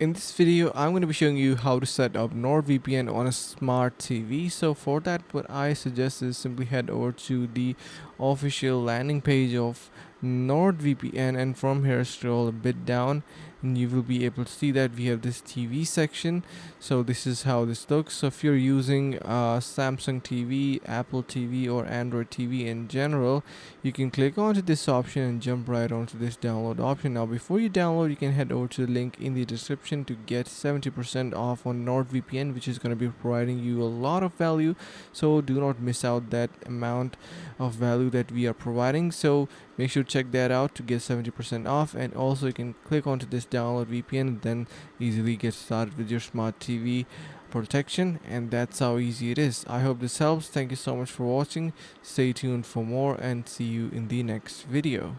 In this video, I'm going to be showing you how to set up NordVPN on a smart TV. So for that, what I suggest is simply head over to the official landing page of NordVPN, and from here scroll a bit down and you will be able to see that we have this TV section. So this is how this looks. So if you're using Samsung TV, Apple TV, or Android TV in general, you can click onto this option and jump right onto this download option. Now before you download, you can head over to the link in the description to get 70% off on NordVPN, which is going to be providing you a lot of value. So do not miss out that amount of value that we are providing. So make sure to check that out to get 70% off, and also you can click onto this download VPN and then easily get started with your smart TV protection. And that's how easy it is. I hope this helps. Thank you so much for watching. Stay tuned for more and see you in the next video.